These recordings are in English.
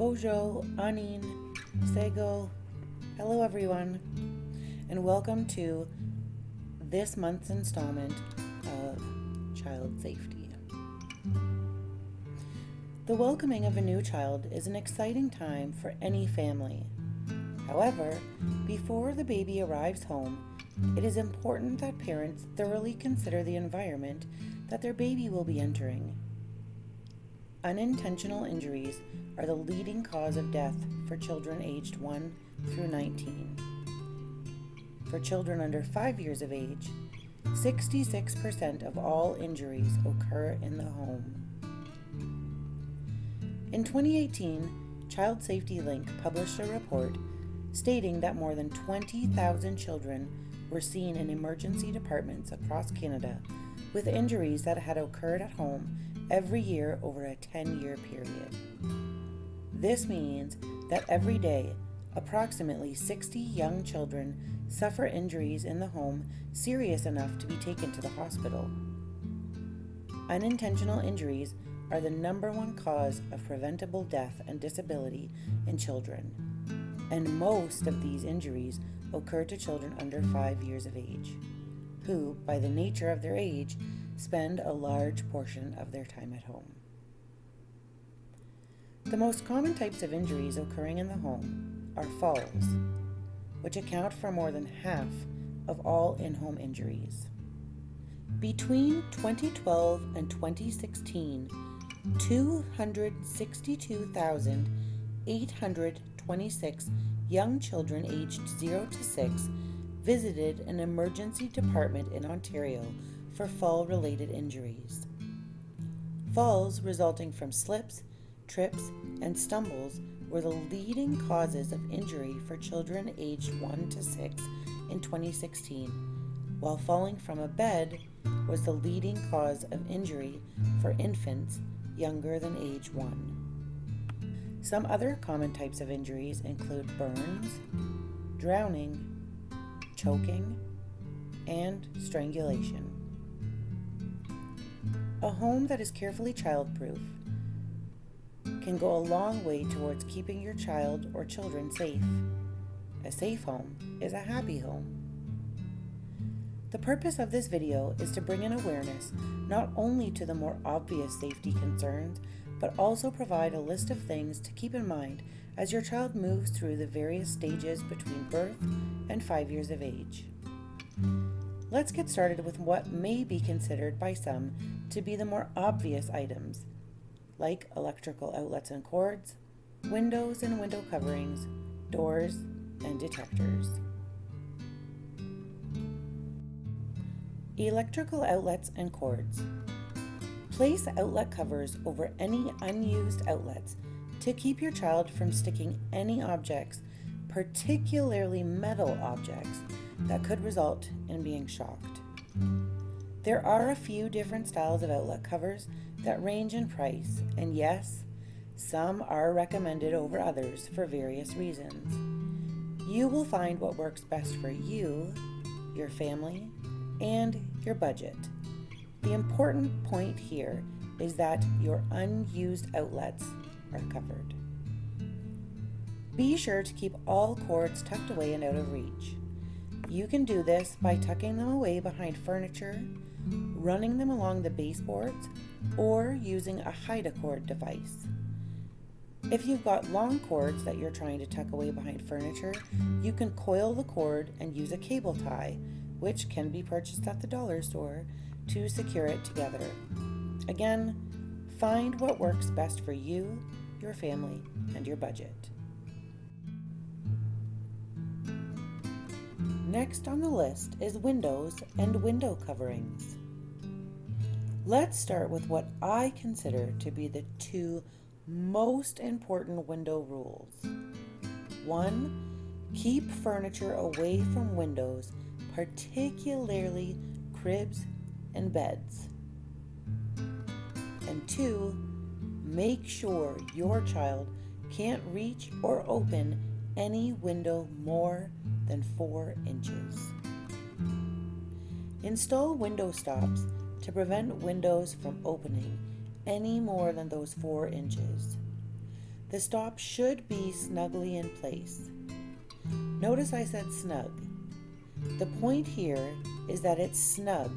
Bojo, Anin, Sego. Hello everyone, and welcome to this month's installment of Child Safety. The welcoming of a new child is an exciting time for any family. However, before the baby arrives home, it is important that parents thoroughly consider the environment that their baby will be entering. Unintentional injuries are the leading cause of death for children aged 1 through 19. For children under 5 years of age, 66% of all injuries occur in the home. In 2018, Child Safety Link published a report stating that more than 20,000 children were seen in emergency departments across Canada with injuries that had occurred at home every year over a 10-year period. This means that every day, approximately 60 young children suffer injuries in the home serious enough to be taken to the hospital. Unintentional injuries are the number one cause of preventable death and disability in children, and most of these injuries occur to children under 5 years of age, who, by the nature of their age, spend a large portion of their time at home. The most common types of injuries occurring in the home are falls, which account for more than half of all in-home injuries. Between 2012 and 2016, 262,826 young children aged 0 to 6 visited an emergency department in Ontario for fall-related injuries. Falls resulting from slips, trips, and stumbles were the leading causes of injury for children aged 1 to 6 in 2016, while falling from a bed was the leading cause of injury for infants younger than age 1. Some other common types of injuries include burns, drowning, choking, and strangulation. A home that is carefully childproof can go a long way towards keeping your child or children safe. A safe home is a happy home. The purpose of this video is to bring in awareness not only to the more obvious safety concerns, but also provide a list of things to keep in mind as your child moves through the various stages between birth and 5 years of age. Let's get started with what may be considered by some to be the more obvious items, like electrical outlets and cords, windows and window coverings, doors, and detectors. Electrical outlets and cords. Place outlet covers over any unused outlets to keep your child from sticking any objects, particularly metal objects, that could result in being shocked. There are a few different styles of outlet covers that range in price, and yes, some are recommended over others for various reasons. You will find what works best for you, your family, and your budget. The important point here is that your unused outlets are covered. Be sure to keep all cords tucked away and out of reach. You can do this by tucking them away behind furniture, running them along the baseboards, or using a hide-a-cord device. If you've got long cords that you're trying to tuck away behind furniture, you can coil the cord and use a cable tie, which can be purchased at the dollar store, to secure it together. Again, find what works best for you, your family, and your budget. Next on the list is windows and window coverings. Let's start with what I consider to be the two most important window rules. 1, keep furniture away from windows, particularly cribs and beds. And 2, make sure your child can't reach or open any window more than 4 inches. Install window stops to prevent windows from opening any more than those 4 inches. The stop should be snugly in place. Notice I said snug. The point here is that it's snug,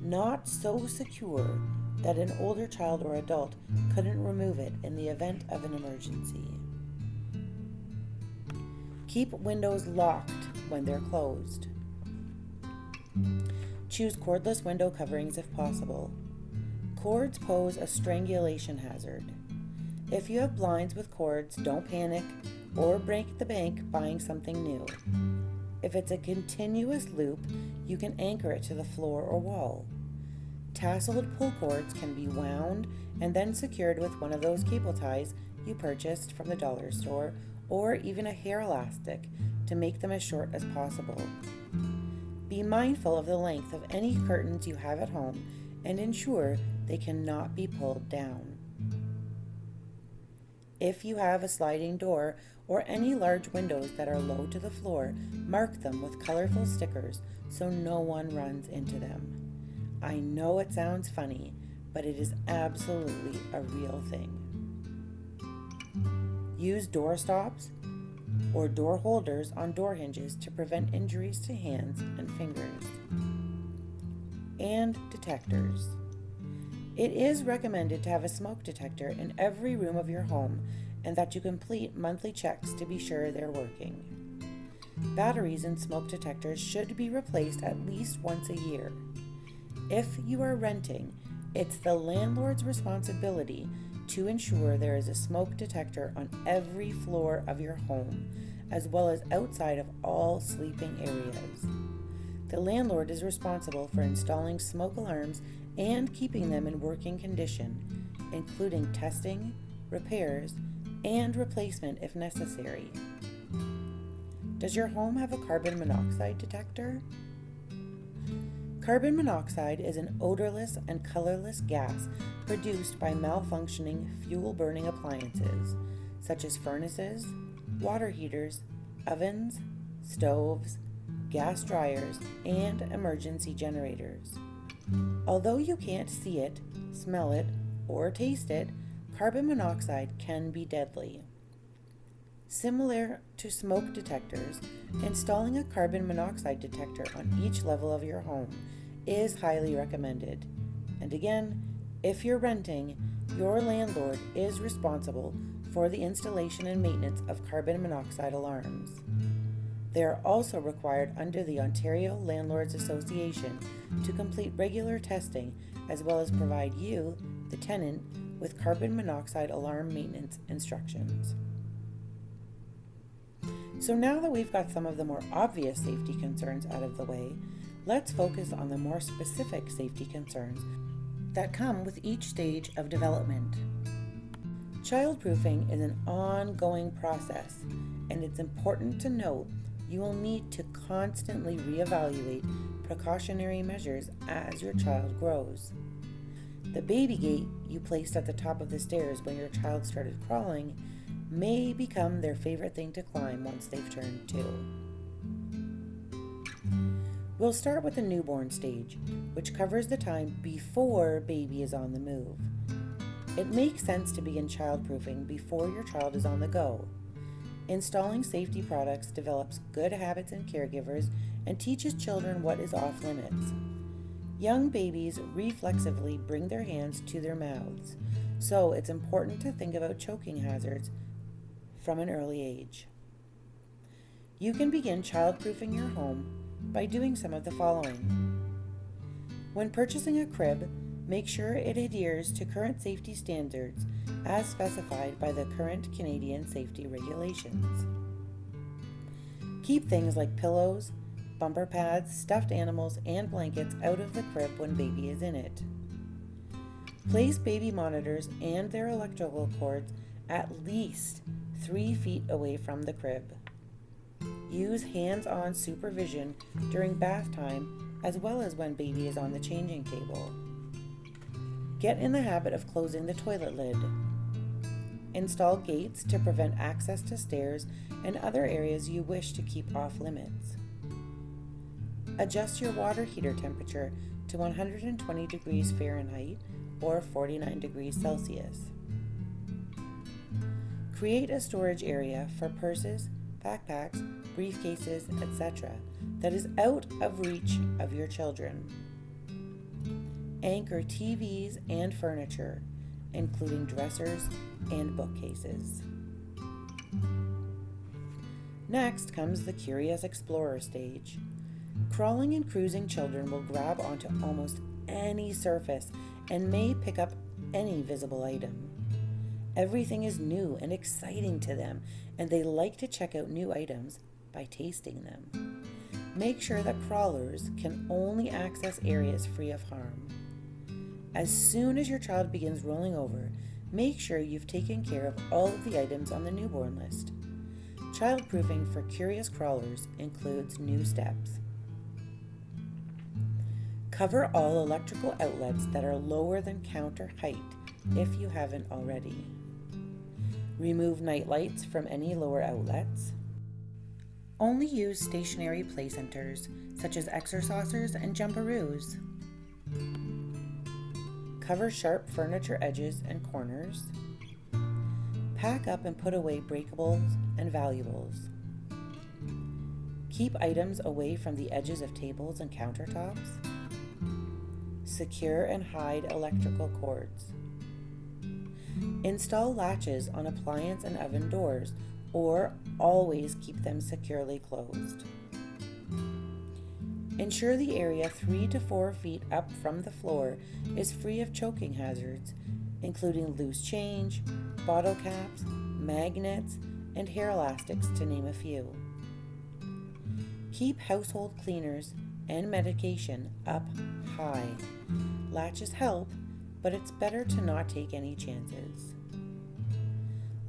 not so secure that an older child or adult couldn't remove it in the event of an emergency. Keep windows locked when they're closed. Choose cordless window coverings if possible. Cords pose a strangulation hazard. If you have blinds with cords, don't panic or break the bank buying something new. If it's a continuous loop, you can anchor it to the floor or wall. Tasseled pull cords can be wound and then secured with one of those cable ties you purchased from the dollar store, or even a hair elastic to make them as short as possible. Be mindful of the length of any curtains you have at home and ensure they cannot be pulled down. If you have a sliding door or any large windows that are low to the floor, mark them with colorful stickers so no one runs into them. I know it sounds funny, but it is absolutely a real thing. Use door stops or door holders on door hinges to prevent injuries to hands and fingers. And detectors. It is recommended to have a smoke detector in every room of your home and that you complete monthly checks to be sure they're working. Batteries in smoke detectors should be replaced at least once a year. If you are renting, it's the landlord's responsibility to ensure there is a smoke detector on every floor of your home, as well as outside of all sleeping areas. The landlord is responsible for installing smoke alarms and keeping them in working condition, including testing, repairs, and replacement if necessary. Does your home have a carbon monoxide detector? Carbon monoxide is an odorless and colorless gas produced by malfunctioning fuel-burning appliances, such as furnaces, water heaters, ovens, stoves, gas dryers, and emergency generators. Although you can't see it, smell it, or taste it, carbon monoxide can be deadly. Similar to smoke detectors, installing a carbon monoxide detector on each level of your home is highly recommended. And again, if you're renting, your landlord is responsible for the installation and maintenance of carbon monoxide alarms. They are also required under the Ontario Landlords Association to complete regular testing, as well as provide you, the tenant, with carbon monoxide alarm maintenance instructions. So now that we've got some of the more obvious safety concerns out of the way, let's focus on the more specific safety concerns that come with each stage of development. Childproofing is an ongoing process, and it's important to note you will need to constantly reevaluate precautionary measures as your child grows. The baby gate you placed at the top of the stairs when your child started crawling may become their favorite thing to climb once they've turned 2. We'll start with the newborn stage, which covers the time before baby is on the move. It makes sense to begin childproofing before your child is on the go. Installing safety products develops good habits in caregivers and teaches children what is off limits. Young babies reflexively bring their hands to their mouths, so it's important to think about choking hazards from an early age. You can begin childproofing your home by doing some of the following. When purchasing a crib, make sure it adheres to current safety standards as specified by the current Canadian safety regulations. Keep things like pillows, bumper pads, stuffed animals, and blankets out of the crib when baby is in it. Place baby monitors and their electrical cords at least 3 feet away from the crib. Use hands-on supervision during bath time as well as when baby is on the changing table. Get in the habit of closing the toilet lid. Install gates to prevent access to stairs and other areas you wish to keep off limits. Adjust your water heater temperature to 120 degrees Fahrenheit or 49 degrees Celsius. Create a storage area for purses, backpacks, briefcases, etc. that is out of reach of your children. Anchor TVs and furniture, including dressers and bookcases. Next comes the Curious Explorer stage. Crawling and cruising children will grab onto almost any surface and may pick up any visible item. Everything is new and exciting to them, and they like to check out new items by tasting them. Make sure that crawlers can only access areas free of harm. As soon as your child begins rolling over, make sure you've taken care of all of the items on the newborn list. Childproofing for curious crawlers includes new steps. Cover all electrical outlets that are lower than counter height if you haven't already. Remove night lights from any lower outlets. Only use stationary play centers such as exercisers and jumperoos. Cover sharp furniture edges and corners. Pack up and put away breakables and valuables. Keep items away from the edges of tables and countertops. Secure and hide electrical cords. Install latches on appliance and oven doors, or always keep them securely closed. Ensure the area 3 to 4 feet up from the floor is free of choking hazards, including loose change, bottle caps, magnets, and hair elastics, to name a few. Keep household cleaners and medication up high. Latches help, but it's better to not take any chances.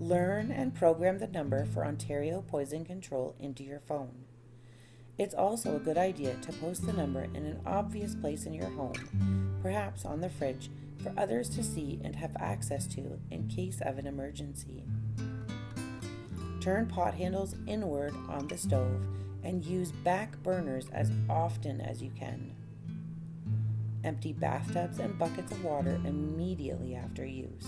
Learn and program the number for Ontario Poison Control into your phone. It's also a good idea to post the number in an obvious place in your home, perhaps on the fridge, for others to see and have access to in case of an emergency. Turn pot handles inward on the stove and use back burners as often as you can. Empty bathtubs and buckets of water immediately after use.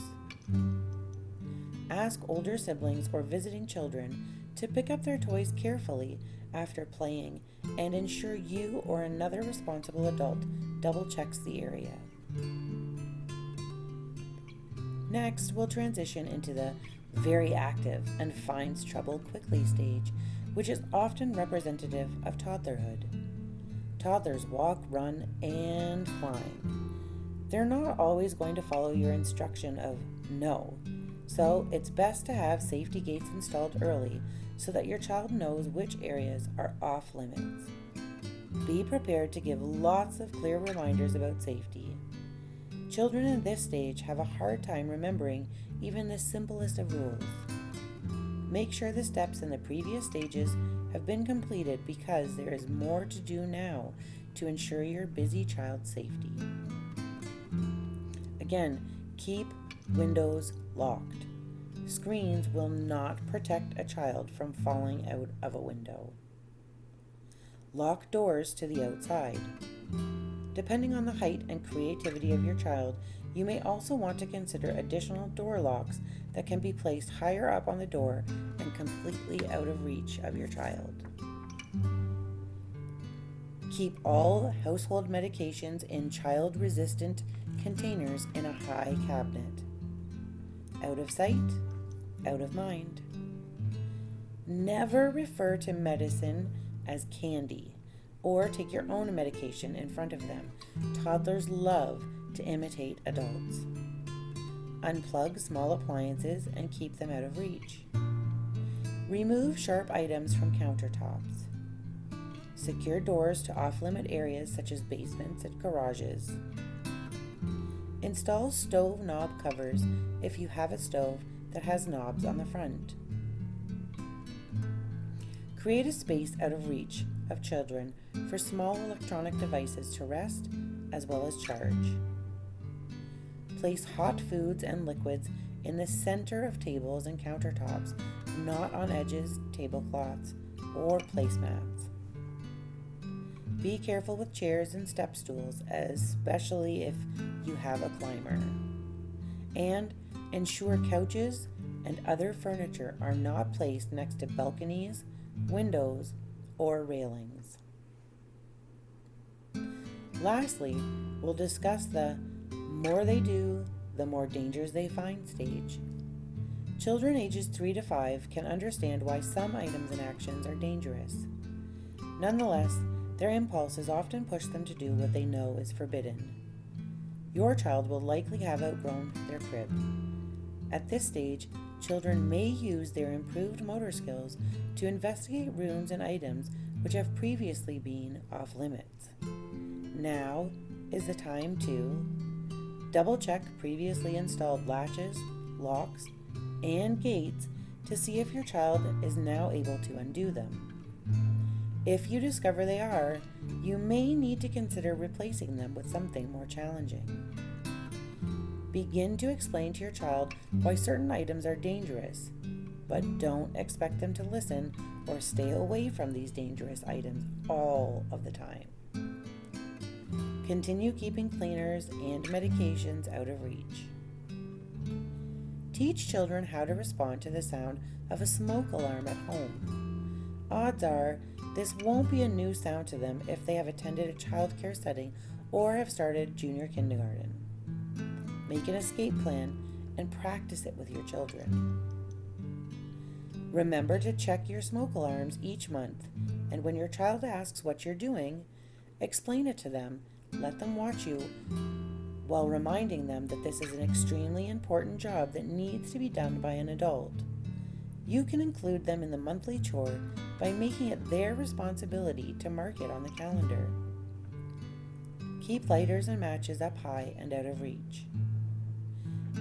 Ask older siblings or visiting children to pick up their toys carefully after playing and ensure you or another responsible adult double checks the area. Next, we'll transition into the very active and finds trouble quickly stage, which is often representative of toddlerhood. Toddlers walk, run, and climb. They're not always going to follow your instruction of no, so it's best to have safety gates installed early so that your child knows which areas are off limits. Be prepared to give lots of clear reminders about safety. Children in this stage have a hard time remembering even the simplest of rules. Make sure the steps in the previous stages have been completed because there is more to do now to ensure your busy child's safety. Again, keep windows locked. Screens will not protect a child from falling out of a window. Lock doors to the outside. Depending on the height and creativity of your child, you may also want to consider additional door locks that can be placed higher up on the door and completely out of reach of your child. Keep all household medications in child-resistant containers in a high cabinet. Out of sight, out of mind. Never refer to medicine as candy or take your own medication in front of them. Toddlers love to imitate adults. Unplug small appliances and keep them out of reach. Remove sharp items from countertops. Secure doors to off-limit areas such as basements and garages. Install stove knob covers if you have a stove that has knobs on the front. Create a space out of reach of children for small electronic devices to rest as well as charge. Place hot foods and liquids in the center of tables and countertops, not on edges, tablecloths, or placemats. Be careful with chairs and step stools, especially if you have a climber. And ensure couches, and other furniture are not placed next to balconies, windows, or railings. Lastly, we'll discuss the more they do, the more dangers they find stage. Children ages 3 to 5 can understand why some items and actions are dangerous. Nonetheless, their impulses often push them to do what they know is forbidden. Your child will likely have outgrown their crib. At this stage, children may use their improved motor skills to investigate rooms and items which have previously been off limits. Now is the time to double check previously installed latches, locks, and gates to see if your child is now able to undo them. If you discover they are, you may need to consider replacing them with something more challenging. Begin to explain to your child why certain items are dangerous, but don't expect them to listen or stay away from these dangerous items all of the time. Continue keeping cleaners and medications out of reach. Teach children how to respond to the sound of a smoke alarm at home. Odds are this won't be a new sound to them if they have attended a child care setting or have started junior kindergarten. Make an escape plan and practice it with your children. Remember to check your smoke alarms each month, and when your child asks what you're doing, explain it to them. Let them watch you while reminding them that this is an extremely important job that needs to be done by an adult. You can include them in the monthly chore by making it their responsibility to mark it on the calendar. Keep lighters and matches up high and out of reach.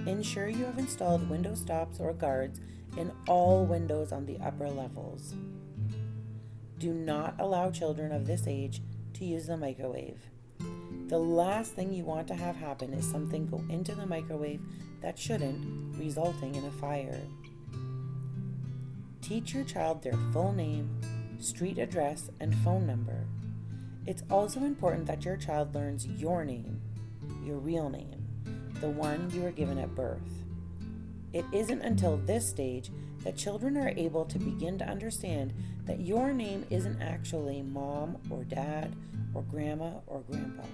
Ensure you have installed window stops or guards in all windows on the upper levels. Do not allow children of this age to use the microwave. The last thing you want to have happen is something go into the microwave that shouldn't, resulting in a fire. Teach your child their full name, street address, and phone number. It's also important that your child learns your name, your real name, the one you were given at birth. It isn't until this stage that children are able to begin to understand that your name isn't actually mom or dad or grandma or grandpa.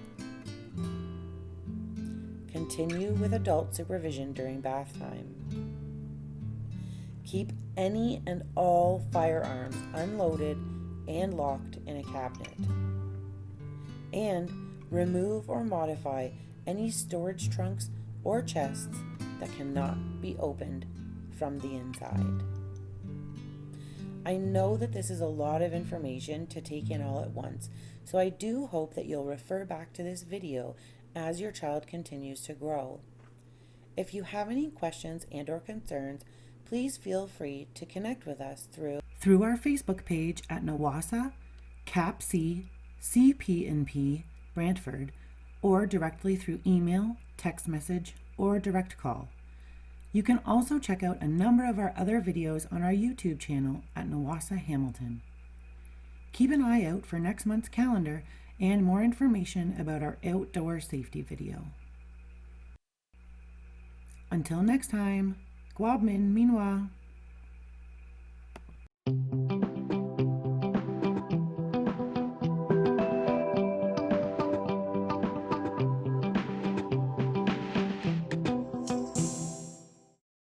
Continue with adult supervision during bath time. Keep any and all firearms unloaded and locked in a cabinet. And remove or modify any storage trunks or chests that cannot be opened from the inside. I know that this is a lot of information to take in all at once, so I do hope that you'll refer back to this video as your child continues to grow. If you have any questions and or concerns, please feel free to connect with us through our Facebook page at NWASA CAPC CPNP Brantford, or directly through email, text message, or direct call. You can also check out a number of our other videos on our YouTube channel at NWASA Hamilton. Keep an eye out for next month's calendar and more information about our outdoor safety video. Until next time, Gwabmin Minwa.